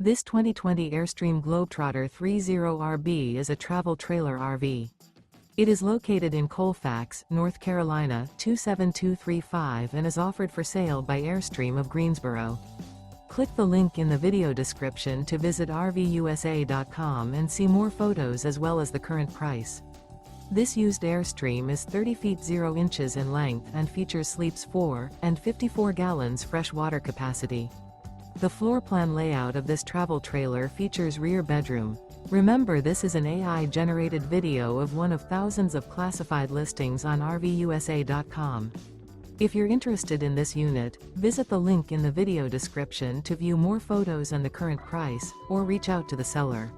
This 2020 Airstream Globetrotter 30RB is a travel trailer RV. It is located in Colfax, North Carolina 27235 and is offered for sale by Airstream of Greensboro. Click the link in the video description to visit RVUSA.com and see more photos as well as the current price. This used Airstream is 30 feet 0 inches in length and features sleeps 4 and 54 gallons fresh water capacity. The floor plan layout of this travel trailer features rear bedroom. Remember, this is an AI-generated video of one of thousands of classified listings on RVUSA.com. If you're interested in this unit, visit the link in the video description to view more photos and the current price, or reach out to the seller.